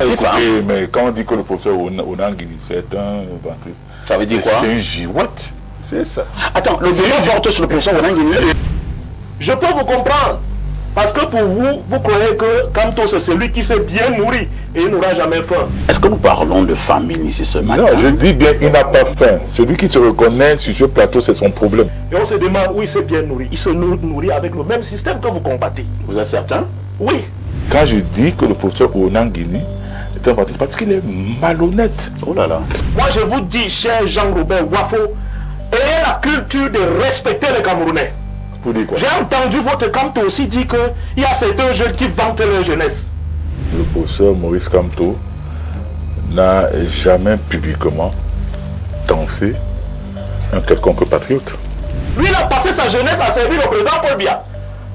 Écoutez, mais quand on dit que le professeur Onangini, c'est un ventriste, ça veut dire quoi? C'est une girouette. C'est ça. Attends, le débat porte sur le professeur Onangini. Je peux vous comprendre. Parce que pour vous, vous croyez que Kamto, c'est celui qui s'est bien nourri et il n'aura jamais faim. Est-ce que nous parlons de famine ici ce matin? Non, je dis bien, il n'a pas faim. Celui qui se reconnaît sur ce plateau, c'est son problème. Et on se demande où il s'est bien nourri. Il se nourrit avec le même système que vous combattez. Vous êtes certain? Oui. Quand je dis que le professeur Onangini est un ventriste, parce qu'il est malhonnête. Oh là là. Moi, je vous dis, cher Jean-Robert Wafo, ayez la culture de respecter les Camerounais. J'ai entendu votre Kamto aussi dire qu'il y a certains jeunes qui vantent leur jeunesse. Le professeur Maurice Kamto n'a jamais publiquement dansé un quelconque patriote. Lui, il a passé sa jeunesse à servir le président Paul Biya.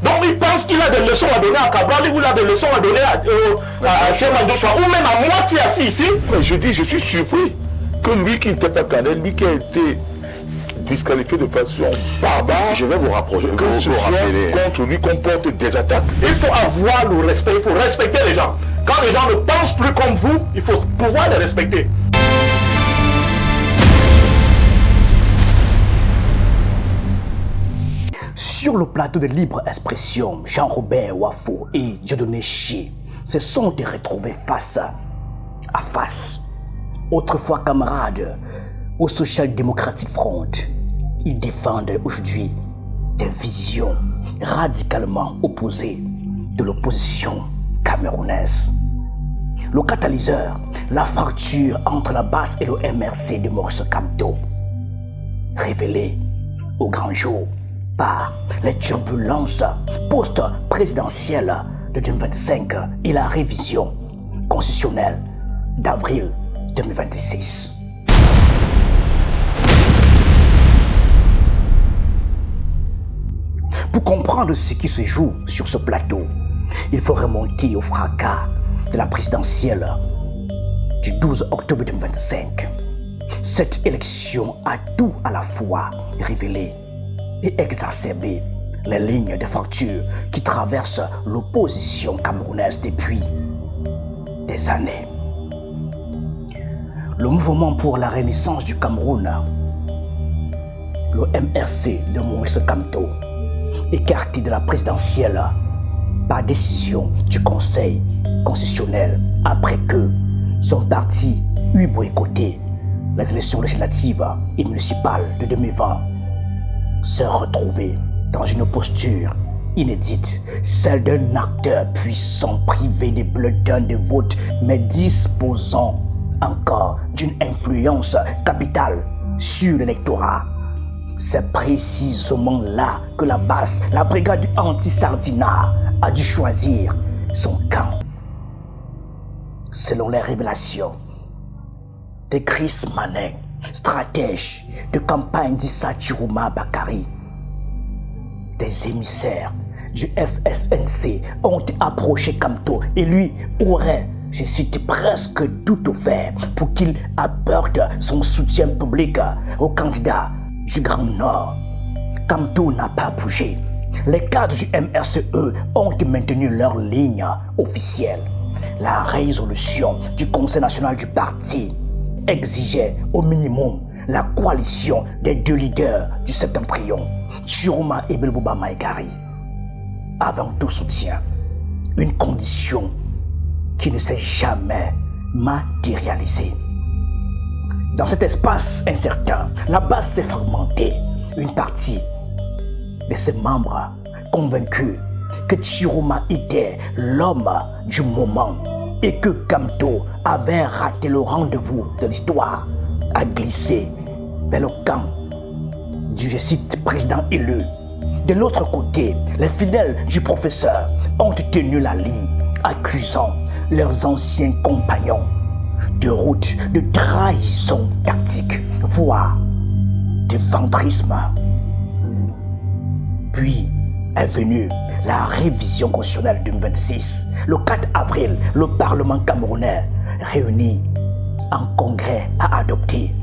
Donc il pense qu'il a des leçons à donner à Cabral, ou il a des leçons à donner à Cheikh Joshua, ou même à moi qui est assis ici. Mais je dis, je suis surpris que lui qui n'était pas candidat, lui qui a été disqualifié de façon barbare, je vais vous rapprocher, que ce soit contre lui qu'on porte des attaques. Il faut avoir le respect, il faut respecter les gens. Quand les gens ne pensent plus comme vous, il faut pouvoir les respecter. Sur le plateau de libre expression, Jean-Robert Wafo et Dieudonné Chi se sont retrouvés face à face. Autrefois camarades au Social Democratic Front, ils défendent aujourd'hui des visions radicalement opposées de l'opposition camerounaise. Le catalyseur, la fracture entre la base et le MRC de Maurice Kamto, révélée au grand jour par les turbulences post-présidentielles de 2025 et la révision constitutionnelle d'avril 2026. Pour comprendre ce qui se joue sur ce plateau, il faut remonter au fracas de la présidentielle du 12 octobre 2025. Cette élection a tout à la fois révélé et exacerbé les lignes de fracture qui traversent l'opposition camerounaise depuis des années. Le mouvement pour la renaissance du Cameroun, le MRC de Maurice Kamto, écarté de la présidentielle par décision du Conseil constitutionnel après que son parti eut boycotté les élections législatives et municipales de 2020, s'est retrouvé dans une posture inédite, celle d'un acteur puissant privé des bulletins de vote mais disposant encore d'une influence capitale sur l'électorat. C'est précisément là que la base, la brigade anti-Sardina, a dû choisir son camp. Selon les révélations de Chris Manin, stratège de campagne d'Issa Chiroma Bakary, des émissaires du FSNC ont approché Kamto et lui aurait, je cite, presque tout offert pour qu'il apporte son soutien public au candidat du Grand Nord. Kamto n'a pas bougé. Les cadres du MRCE ont maintenu leur ligne officielle. La résolution du Conseil national du parti exigeait au minimum la coalition des deux leaders du septentrion, Chiroma et Belbouba Maïgari. Avant tout soutien, une condition qui ne s'est jamais matérialisée. Dans cet espace incertain, la base s'est fragmentée. Une partie de ses membres, convaincus que Chiroma était l'homme du moment et que Kamto avait raté le rendez-vous de l'histoire, a glissé vers le camp du, je cite, président élu. De l'autre côté, les fidèles du professeur ont tenu la ligne, accusant leurs anciens compagnons de route, de trahison tactique, voire de ventrisme. Puis est venue la révision constitutionnelle 2026. Le 4 avril, le Parlement camerounais réuni en congrès a adopté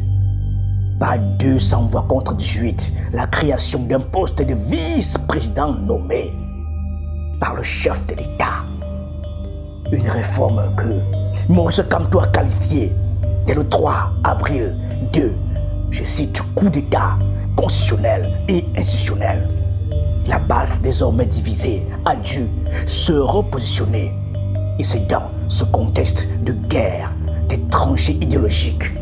par 200 voix contre 18 la création d'un poste de vice-président nommé par le chef de l'État. Une réforme que Maurice Kamto a qualifiée dès le 3 avril de, je cite, coup d'État constitutionnel et institutionnel. La base désormais divisée a dû se repositionner. Et c'est dans ce contexte de guerre des tranchées idéologiques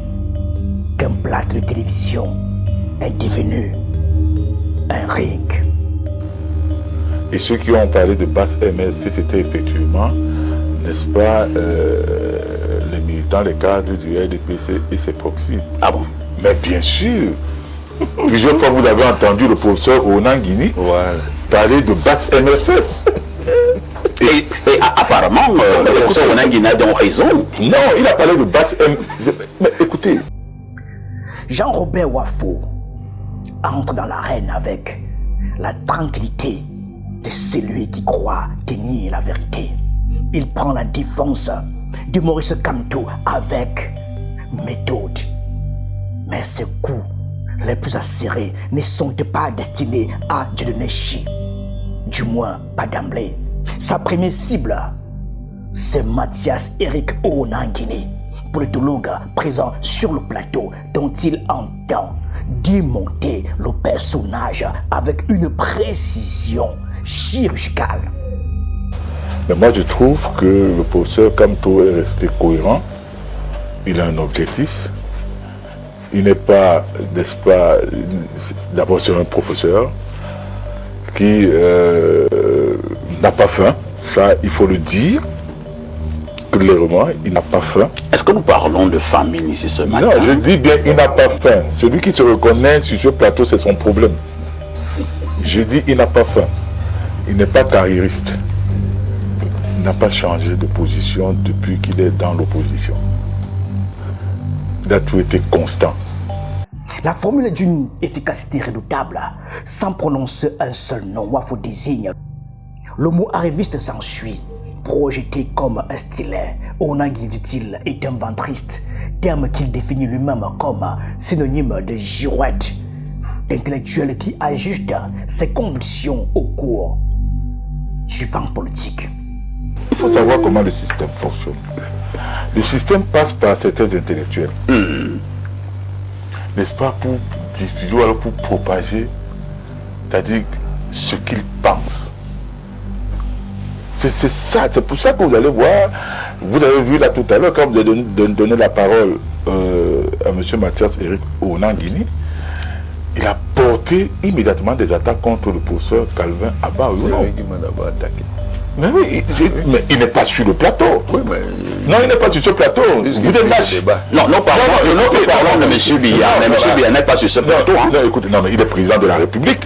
qu'un plateau de télévision est devenu un ring. Et ceux qui ont parlé de base MLC, c'était effectivement, n'est-ce pas, les militants, les cadres du RDPC et ses proxys. Ah bon? Mais bien sûr. Plusieurs fois, vous avez entendu le professeur Onanguini parler de base MLC. Et apparemment, le professeur Onanguini a donc raison. Non, il a parlé de base MLC. Mais écoutez. Jean-Robert Wafo entre dans l'arène avec la tranquillité de celui qui croit tenir la vérité. Il prend la défense de Maurice Kamto avec méthode. Mais ses coups les plus acérés ne sont pas destinés à Dieudonné Chi. Du moins, pas d'emblée. Sa première cible, c'est Mathias Eric Onanguini, politologue présent sur le plateau dont il entend démonter le personnage avec une précision chirurgicale. Mais moi je trouve que le professeur Kamto est resté cohérent. Il a un objectif. Il n'est pas, n'est-ce pas, d'abord c'est un professeur qui n'a pas faim. Ça, il faut le dire clairement, il n'a pas faim. Est-ce que nous parlons de famine ici ce matin? Non, je dis bien, il n'a pas faim. Celui qui se reconnaît sur ce plateau, c'est son problème. Je dis, il n'a pas faim. Il n'est pas carriériste. Il n'a pas changé de position depuis qu'il est dans l'opposition. Il a toujours été constant. La formule d'une efficacité redoutable, sans prononcer un seul nom, Wafo désigne. Le mot arriviste s'ensuit, projeté comme un stylet. Onanguini, dit-il, est un ventriste, terme qu'il définit lui-même comme synonyme de girouette, d'intellectuel qui ajuste ses convictions au cours du vent politique. Il faut savoir comment le système fonctionne. Le système passe par certains intellectuels. N'est-ce pas, pour diffuser, alors pour propager, c'est-à-dire ce qu'ils pensent. C'est ça, c'est pour ça que vous allez voir, vous avez vu là tout à l'heure, quand vous avez donné la parole à M. Mathias Eric Onanguini, il a porté immédiatement des attaques contre le professeur Calvin Abba. C'est lui qui m'a d'abord attaqué. Mais oui, mais il n'est pas sur le plateau. Oui, mais... Non, il n'est pas sur ce plateau. Vous êtes lâche. Non, nous parlons de M. Biya. Mais M. Biya n'est pas sur ce plateau. Non, écoutez, non, mais il est président de la République.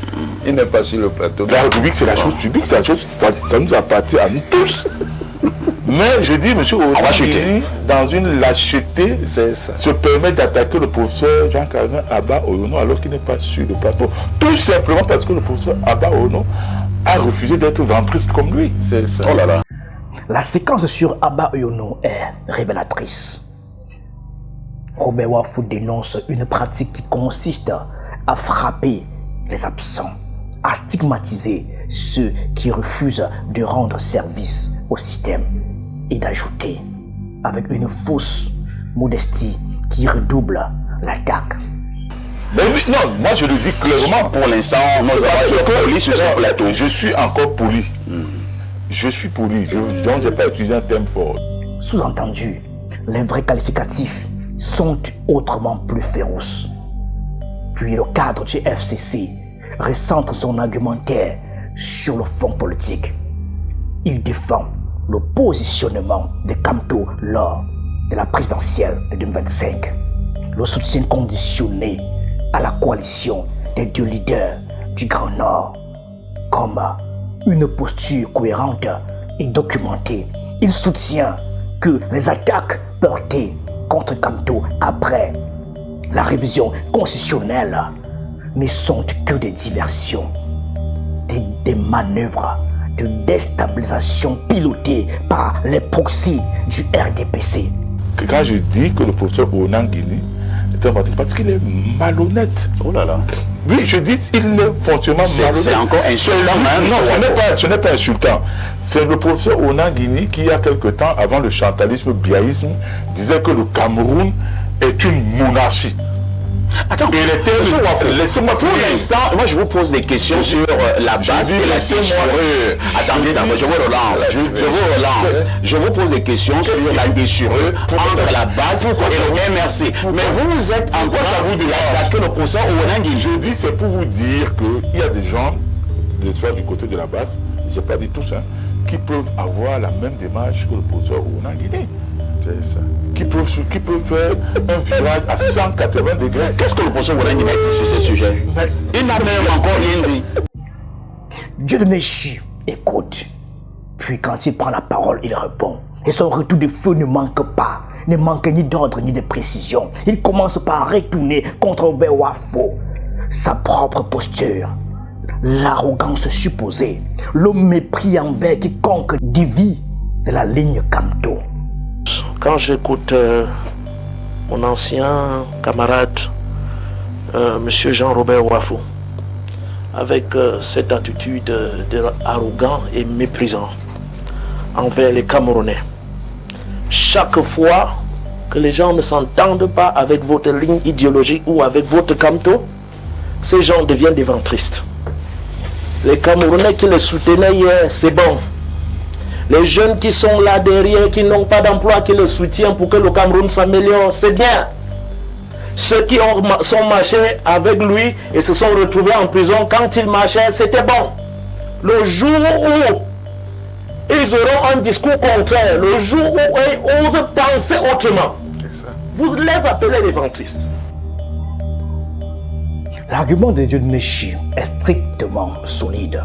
Il n'est pas sur le plateau. La République, c'est la chose publique, c'est la chose, ça nous appartient à nous tous. Mais je dis, M. Onanguini, dans une lâcheté, se permet d'attaquer le professeur Jean-Calvin Abba Oyono alors qu'il n'est pas sur le plateau. Tout simplement parce que le professeur Abba Oyono a refusé d'être ventriste comme lui. C'est ça. Oh là là. La séquence sur Abba Oyono est révélatrice. Robert Wafo dénonce une pratique qui consiste à frapper les absents, à stigmatiser ceux qui refusent de rendre service au système et d'ajouter, avec une fausse modestie qui redouble l'attaque. Mais oui, non, moi je le dis clairement. Pour l'instant, nous avons été polis sur ce plateau. Je suis encore poli. Je suis poli. Donc je n'ai pas utilisé un terme fort. Sous-entendu, les vrais qualificatifs sont autrement plus féroces. Puis le cadre du FCC recentre son argumentaire sur le fond politique. Il défend le positionnement de Kamto lors de la présidentielle de 2025. Le soutien conditionné à la coalition des deux leaders du Grand Nord. Comme une posture cohérente et documentée, il soutient que les attaques portées contre Kamto après la révision constitutionnelle ne sont que des diversions, des manœuvres de déstabilisation pilotées par les proxys du RDPC. Quand je dis que le professeur Onanguini C'est un ventriloque parce qu'il est malhonnête. Oh là là. Oui, je dis, il est foncièrement malhonnête. C'est encore insultant, même. Non, ce n'est pas insultant. C'est le professeur Onan Guini qui, il y a quelque temps, avant le chantalisme, biaïsme, disait que le Cameroun est une monarchie. Attends, laissez-moi pour l'instant, moi je vous pose des questions sur la base de la déchirure. Attendez, je vous relance. Je vous pose des questions sur la déchirure entre la base et le MRC. Mais vous êtes en train d'attaquer le professeur Onan Guini. Je dis, c'est pour vous dire qu'il y a des gens, soit du côté de la base, je n'ai pas dit tous, hein, qui peuvent avoir la même démarche que le professeur Onan Guini. C'est ça. Qui peut faire un virage à 180 degrés. Qu'est-ce que le professeur Onan Guini a dit sur ce sujet? Il n'a même encore rien dit. Dieudonné Chi écoute. Puis quand il prend la parole, il répond. Et son retour de feu ne manque pas. Ne manque ni d'ordre ni de précision. Il commence par retourner contre Robert Wafo. Sa propre posture. L'arrogance supposée. Le mépris envers quiconque dévie de la ligne Camto. Quand j'écoute mon ancien camarade, monsieur Jean-Robert Wafo, avec cette attitude arrogant et méprisant envers les Camerounais, chaque fois que les gens ne s'entendent pas avec votre ligne idéologique ou avec votre Camto, ces gens deviennent des ventristes. Les Camerounais qui les soutenaient hier, c'est bon. Les jeunes qui sont là derrière, qui n'ont pas d'emploi, qui le soutiennent pour que le Cameroun s'améliore, c'est bien. Ceux qui sont marchés avec lui et se sont retrouvés en prison, quand ils marchaient, c'était bon. Le jour où ils auront un discours contraire, le jour où ils osent penser autrement, vous les appelez les ventristes. L'argument de Dieudonné Chi est strictement solide.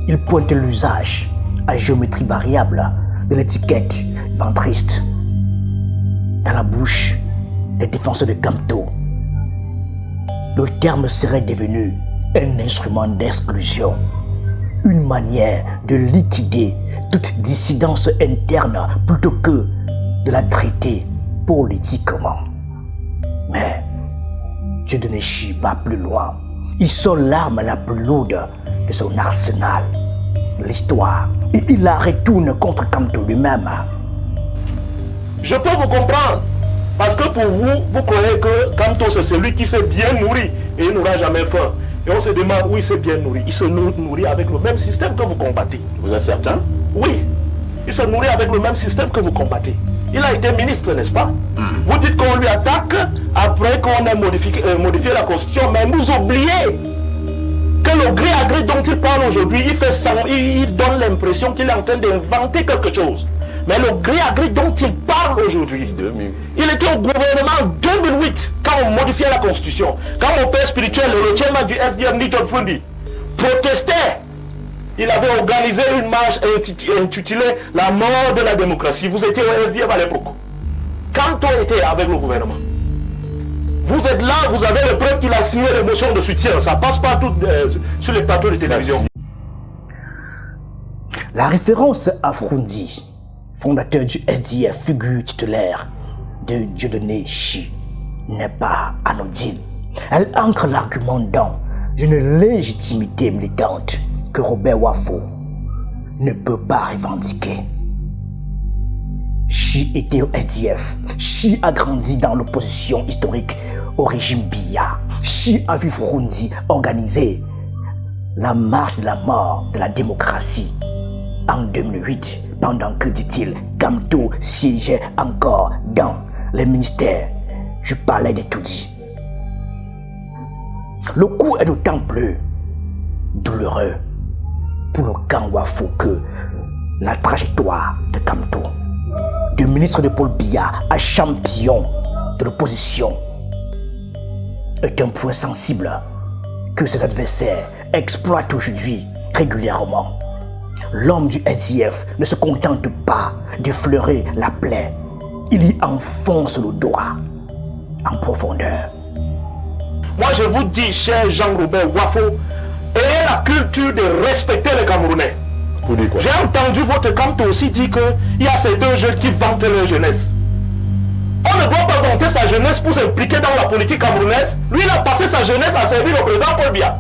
Il pointe l'usage à géométrie variable de l'étiquette ventriste dans la bouche des défenseurs de Camto. Le terme serait devenu un instrument d'exclusion, une manière de liquider toute dissidence interne plutôt que de la traiter politiquement. Mais Dieudonné Chi va plus loin. Il sort l'arme la plus lourde de son arsenal, l'histoire, et il la retourne contre Camto lui-même. Je peux vous comprendre, parce que pour vous, vous croyez que Camto c'est celui qui s'est bien nourri et il n'aura jamais faim. Et on se demande où il s'est bien nourri. Il se nourrit avec le même système que vous combattez. Vous êtes certain? Oui, il se nourrit avec le même système que vous combattez. Il a été ministre, n'est-ce pas? Vous dites qu'on lui attaque après qu'on ait modifié la constitution, mais vous oubliez que le gré à gré dont il parle aujourd'hui, il donne l'impression qu'il est en train d'inventer quelque chose. Mais le gré à gré dont il parle aujourd'hui, il était au gouvernement en 2008 quand on modifiait la constitution. Quand mon père spirituel, le chairman du SDF, Nijod Fundi, protestait, il avait organisé une marche intitulée La mort de la démocratie. Vous étiez au SDF à l'époque. Quand on était avec le gouvernement, vous êtes là, vous avez les preuves qu'il a signé les motions de soutien. Ça passe partout sur les plateaux de télévision. La référence à Froundi, fondateur du SDF, figure titulaire de Dieudonné Chi, n'est pas anodine. Elle ancre l'argument dans une légitimité militante que Robert Wafo ne peut pas revendiquer. Chi était au SDF. Chi a grandi dans l'opposition historique au régime Biya. Chi a vu Froundi organiser la marche de la mort de la démocratie en 2008, pendant que, dit-il, Camto siégeait encore dans les ministères du palais des Toudis. Le coup est d'autant plus douloureux pour le camp Wafo que la trajectoire de Camto, de ministre de Paul Biya à champion de l'opposition, est un point sensible que ses adversaires exploitent aujourd'hui régulièrement. L'homme du SDF ne se contente pas d'effleurer la plaie, il y enfonce le doigt en profondeur. Moi je vous dis, cher Jean-Robert Wafo, ayez la culture de respecter les Camerounais. J'ai entendu votre Camto aussi dire qu'il y a certains jeunes qui vantent leur jeunesse. On ne doit pas compté sa jeunesse pour s'impliquer dans la politique camerounaise. Lui, il a passé sa jeunesse à servir le président Paul Biya.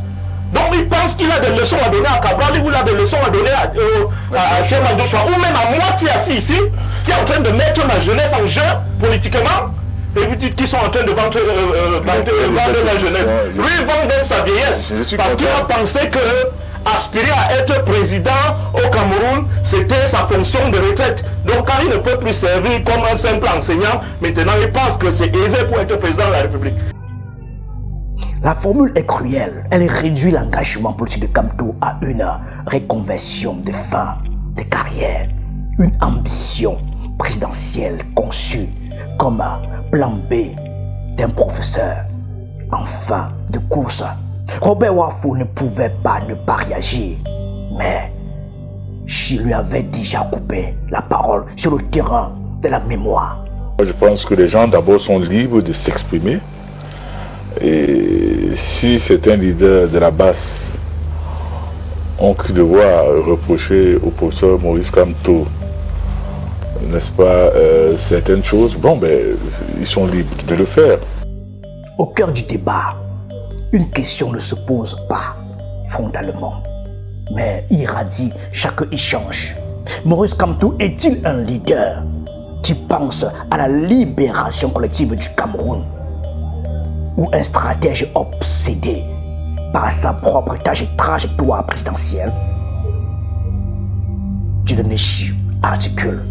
Donc il pense qu'il a des leçons à donner à Cabral, ou il a des leçons à donner à Chairman Joshua, ou même à moi qui est assis ici, qui est en train de mettre ma jeunesse en jeu politiquement. Et vous dites qu'ils sont en train de vendre la jeunesse. Lui, il vend donc sa vieillesse. Parce qu'il a pensé que aspirer à être président au Cameroun, c'était sa fonction de retraite. Donc quand il ne peut plus servir comme un simple enseignant, maintenant il pense que c'est aisé pour être président de la République. La formule est cruelle. Elle réduit l'engagement politique de Kamto à une reconversion de fin de carrière. Une ambition présidentielle conçue comme un plan B d'un professeur en fin de course. Robert Wafo ne pouvait pas ne pas réagir, mais Chi lui avait déjà coupé la parole sur le terrain de la mémoire. Je pense que les gens d'abord sont libres de s'exprimer. Et si certains leaders de la base ont cru devoir reprocher au professeur Maurice Kamto, n'est-ce pas, certaines choses, bon, ben, ils sont libres de le faire. Au cœur du débat, une question ne se pose pas frontalement, mais irradie chaque échange. Maurice Kamto est-il un leader qui pense à la libération collective du Cameroun, ou un stratège obsédé par sa propre trajectoire présidentielle? Dieudonné Chi articule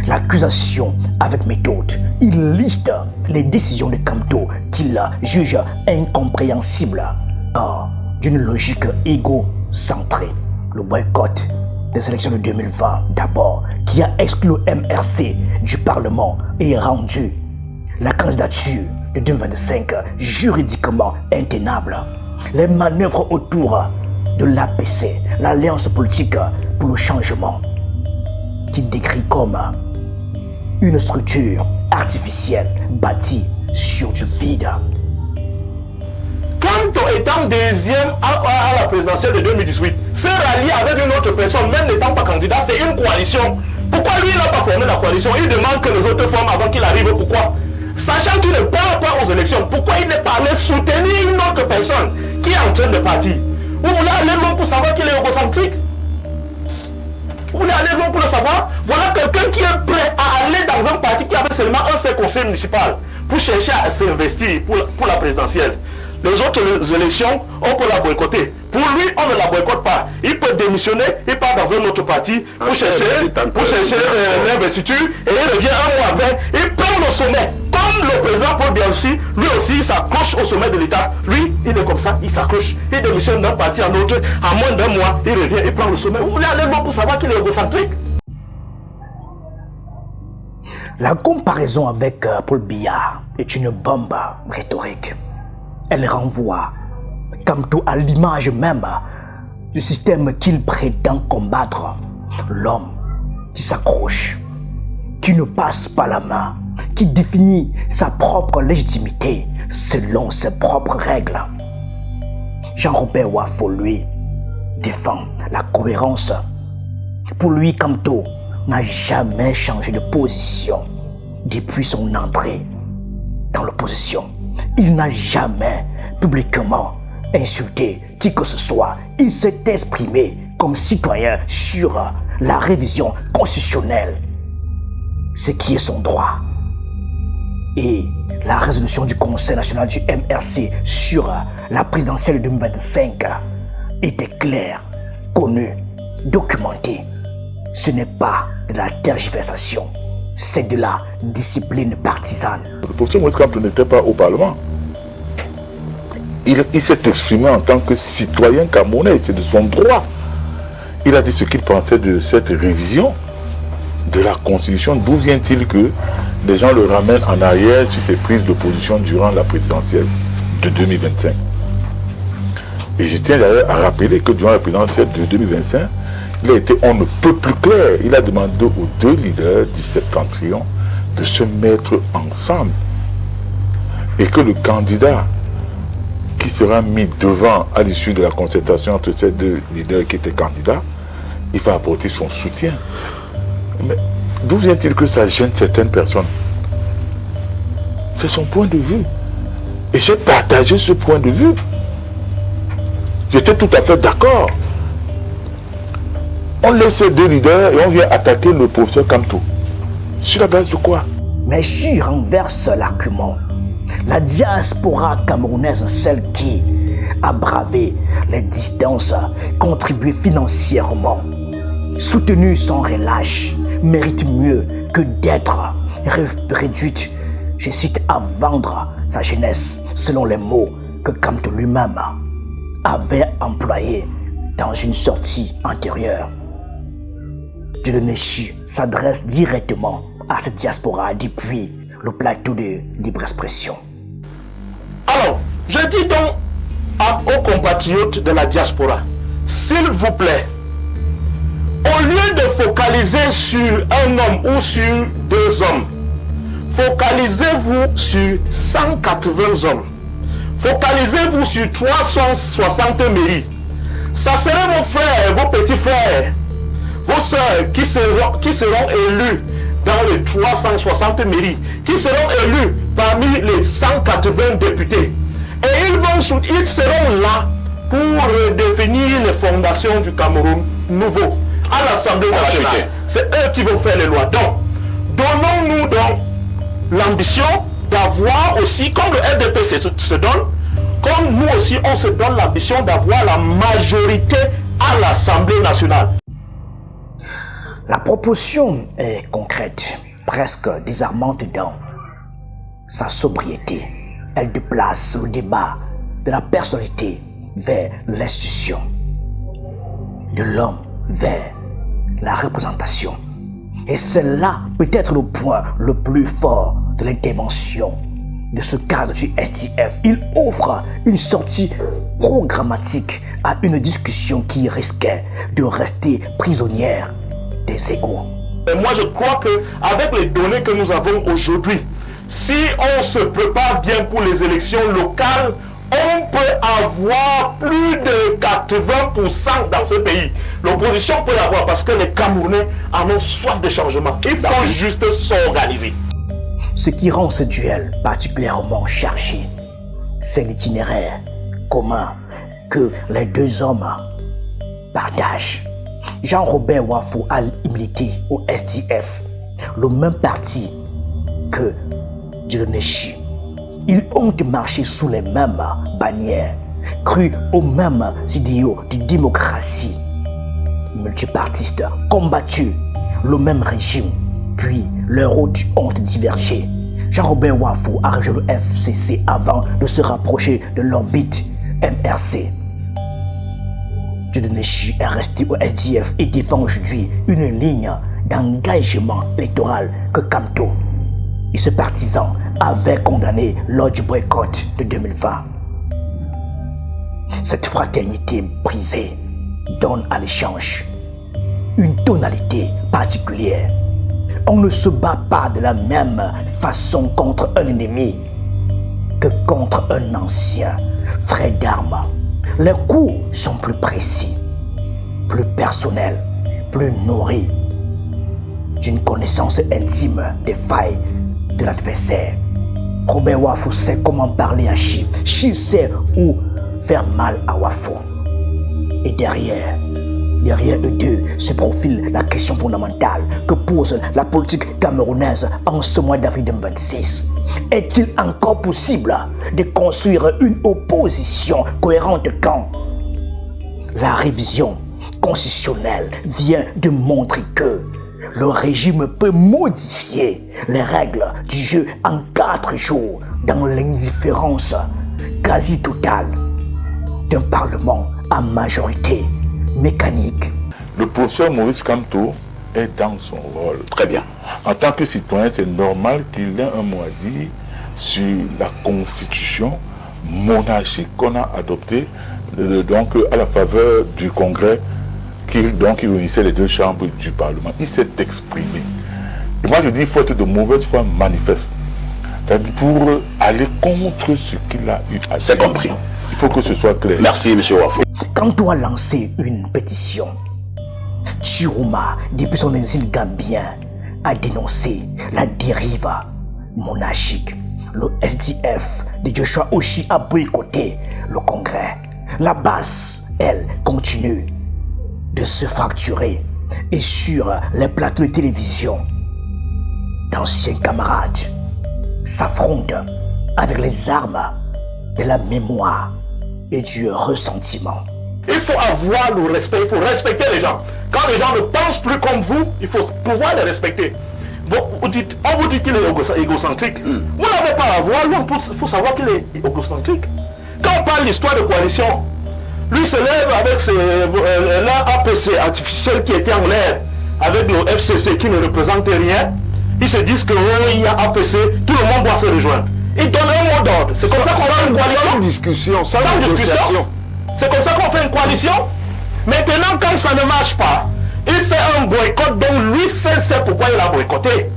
l'accusation avec méthode. Il liste les décisions de Kamto qu'il juge incompréhensibles d'une logique égocentrée. Le boycott des élections de 2020 d'abord, qui a exclu le MRC du Parlement et rendu la candidature de 2025 juridiquement intenable. Les manœuvres autour de l'APC, l'Alliance politique pour le changement, qu'il décrit comme une structure artificielle bâtie sur du vide. Kamto étant deuxième à la présidentielle de 2018, se rallier avec une autre personne, même n'étant pas candidat, c'est une coalition. Pourquoi lui, il n'a pas formé la coalition? Il demande que les autres forment avant qu'il arrive. Pourquoi? Sachant qu'il ne part pas aux élections, pourquoi il n'est pas allé soutenir une autre personne qui est en train de partir? Vous voulez aller loin pour savoir qu'il est égocentrique? Vous voulez aller loin pour le savoir? Voilà quelqu'un qui est prêt à aller dans un parti qui avait seulement un seul conseil municipal pour chercher à s'investir pour la présidentielle. Les autres élections, on peut la boycotter. Pour lui, on ne la boycotte pas. Il peut démissionner, il part dans un autre parti pour chercher l'investiture et il revient un mois après, il prend le sommet. Comme le président Paul Biya aussi, lui aussi, il s'accroche au sommet de l'État. Lui, il est comme ça, il s'accroche. Il démissionne d'un parti à un autre. En moins d'un mois, il revient, il prend le sommet. Vous voulez aller loin pour savoir qu'il est égocentrique? La comparaison avec Paul Biya est une bombe rhétorique. Elle renvoie Kamto à l'image même du système qu'il prétend combattre. L'homme qui s'accroche, qui ne passe pas la main, qui définit sa propre légitimité selon ses propres règles. Jean-Robert Wafo, lui, défend la cohérence. Pour lui, Kamto n'a jamais changé de position depuis son entrée dans l'opposition. Il n'a jamais publiquement insulté qui que ce soit. Il s'est exprimé comme citoyen sur la révision constitutionnelle, ce qui est son droit. Et la résolution du Conseil national du MRC sur la présidentielle de 2025 était claire, connue, documentée. Ce n'est pas de la tergiversation, c'est de la discipline partisane. Le professeur Maurice Kamto n'était pas au Parlement. Il s'est exprimé en tant que citoyen camerounais, c'est de son droit. Il a dit ce qu'il pensait de cette révision de la Constitution. D'où vient-il que les gens le ramènent en arrière sur ses prises de position durant la présidentielle de 2025? Et je tiens d'ailleurs à rappeler que durant la présidentielle de 2025, il a été on ne peut plus clair. Il a demandé aux deux leaders du septentrion de se mettre ensemble. Et que le candidat qui sera mis devant à l'issue de la concertation entre ces deux leaders qui étaient candidats, il va apporter son soutien. Mais d'où vient-il que ça gêne certaines personnes? C'est son point de vue. Et j'ai partagé ce point de vue. J'étais tout à fait d'accord. On laisse ces deux leaders et on vient attaquer le professeur Kamto. Sur la base de quoi? Mais Chi renverse l'argument. La diaspora camerounaise, celle qui a bravé les distances, contribué financièrement, soutenu sans relâche, mérite mieux que d'être réduite, je cite, à vendre sa jeunesse, selon les mots que Kamto lui-même avait employés dans une sortie antérieure. Dieudonné Chi s'adresse directement à cette diaspora depuis le plateau de libre expression. Alors, je dis donc aux compatriotes de la diaspora, s'il vous plaît, au lieu de focaliser sur un homme ou sur deux hommes, focalisez-vous sur 180 hommes. Focalisez-vous sur 360 mairies. Ça serait vos frères, vos petits frères, vos soeurs qui seront élus dans les 360 mairies, qui seront élus parmi les 180 députés. Et ils seront là pour redéfinir les fondations du Cameroun nouveau à l'Assemblée nationale. C'est eux qui vont faire les lois. Donc, donnons-nous donc l'ambition d'avoir aussi, comme le RDP se donne, comme nous aussi on se donne l'ambition d'avoir la majorité à l'Assemblée nationale. La proposition est concrète, presque désarmante dans sa sobriété. Elle déplace le débat de la personnalité vers l'institution, de l'homme vers la représentation. Et c'est là peut-être le point le plus fort de l'intervention de ce cadre du STF. Il offre une sortie programmatique à une discussion qui risquait de rester prisonnière des égos. Et moi je crois qu'avec les données que nous avons aujourd'hui, si on se prépare bien pour les élections locales, on peut avoir plus de 80% dans ce pays. L'opposition peut l'avoir parce que les Camerounais en ont soif de changement. Il faut juste s'organiser. Ce qui rend ce duel particulièrement chargé, c'est l'itinéraire commun que les deux hommes partagent. Jean-Robert Wafo a milité au STF, le même parti que Dieudonné Chi. Ils ont marché sous les mêmes bannières, cru aux mêmes idéaux de démocratie multipartiste, combattu le même régime, puis leurs routes ont divergé. Jean-Robert Wafo a rejoint le FCC avant de se rapprocher de l'orbite MRC. Dieudonné Chi est resté au STF et défend aujourd'hui une ligne d'engagement électoral que Kamto et ce partisan avaient condamné lors du boycott de 2020. Cette fraternité brisée donne à l'échange une tonalité particulière. On ne se bat pas de la même façon contre un ennemi que contre un ancien frère d'armes. Les coups sont plus précis, plus personnels, plus nourris d'une connaissance intime des failles de l'adversaire. Robert Wafo sait comment parler à Chi. Chi sait où faire mal à Wafo. Et derrière eux deux se profile la question fondamentale que pose la politique camerounaise en ce mois d'avril 2026. Est-il encore possible de construire une opposition cohérente quand la révision constitutionnelle vient de montrer que le régime peut modifier les règles du jeu en 4 jours dans l'indifférence quasi totale d'un parlement à majorité mécanique? Le professeur Maurice Kamto est dans son rôle. Très bien. En tant que citoyen, c'est normal qu'il ait un mot à dire sur la constitution monarchique qu'on a adoptée donc à la faveur du Congrès qui réunissait les deux chambres du Parlement. Il s'est exprimé. Et moi je dis, il faut être de mauvaise foi manifeste. C'est-à-dire pour aller contre ce qu'il a eu à dire. C'est compris. Il faut que ce soit clair. Merci, M. Wafo. Quand on a lancé une pétition, Chiroma, depuis son exil gambien, a dénoncé la dérive monarchique Le SDF de Joshua Oshi a boycotté le Congrès. La base, elle, continue de se fracturer. Et sur les plateaux de télévision, d'anciens camarades s'affrontent avec les armes de la mémoire et du ressentiment. Il faut avoir le respect, il faut respecter les gens. Quand les gens ne pensent plus comme vous, il faut pouvoir les respecter. On vous dit qu'il est égocentrique. Vous n'avez pas à voir, il faut savoir qu'il est égocentrique. Quand on parle d'histoire de coalition, lui se lève avec l'APC artificiel qui était en l'air, avec le FCC qui ne représente rien. Ils se disent qu'il y a APC, tout le monde doit se rejoindre. Ils donnent un mot d'ordre. C'est comme ça qu'on fait une coalition. Sans discussion, sans négociation. C'est comme ça qu'on fait une coalition. Maintenant, quand ça ne marche pas, il fait un boycott dont lui seul sait pourquoi il a boycotté.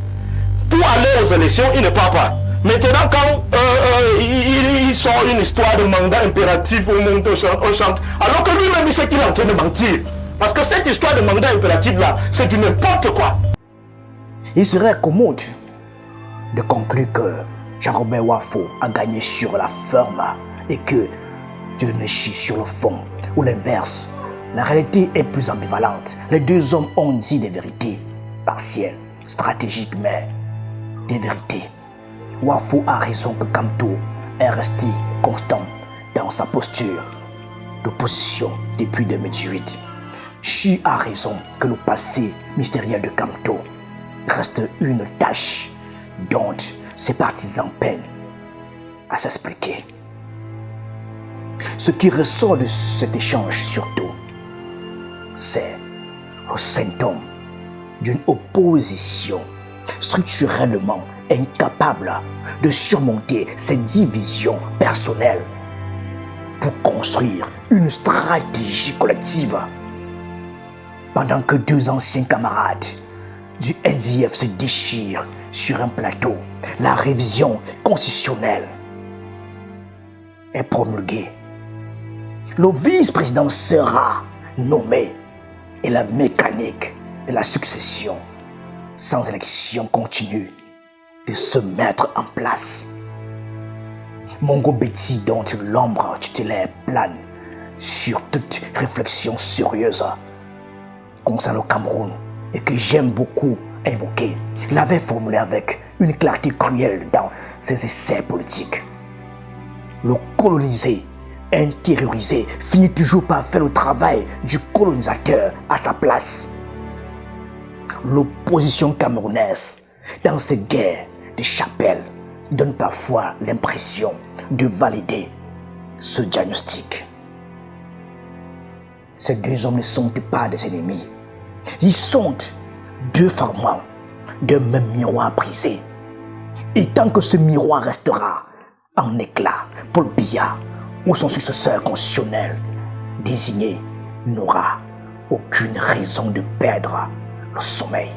Pour aller aux élections, il ne part pas. Maintenant, quand il sort une histoire de mandat impératif au monde, on chante, alors que lui-même il sait qu'il est en train de mentir. Parce que cette histoire de mandat impératif là, c'est du n'importe quoi. Il serait commode de conclure que Jean-Robert Wafo a gagné sur la forme et que Dieu ne chie sur le fond, ou l'inverse. La réalité est plus ambivalente. Les deux hommes ont dit des vérités partielles, stratégiques, mais des vérités. Wafo a raison que Kamto est resté constant dans sa posture d'opposition depuis 2018. Chi a raison que le passé mystérieux de Kamto reste une tâche dont ses partisans peinent à s'expliquer. Ce qui ressort de cet échange surtout, c'est le symptôme d'une opposition structurellement incapable de surmonter ses divisions personnelles pour construire une stratégie collective. Pendant que deux anciens camarades du SDF se déchirent sur un plateau, la révision constitutionnelle est promulguée. Le vice-président sera nommé et la mécanique de la succession sans élection continue de se mettre en place. Mongo Betty, dont l'ombre tutélaire plane sur toute réflexion sérieuse concernant le Cameroun et que j'aime beaucoup invoquer, l'avait formulé avec une clarté cruelle dans ses essais politiques. Le colonisé, intériorisé, finit toujours par faire le travail du colonisateur à sa place. L'opposition camerounaise, dans ces guerres de chapelle, donne parfois l'impression de valider ce diagnostic. Ces deux hommes ne sont pas des ennemis. Ils sont deux fragments d'un même miroir brisé. Et tant que ce miroir restera en éclat, Paul Biya ou son successeur constitutionnel désigné n'aura aucune raison de perdre le sommeil.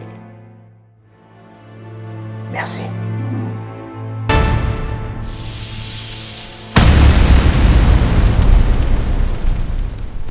Merci.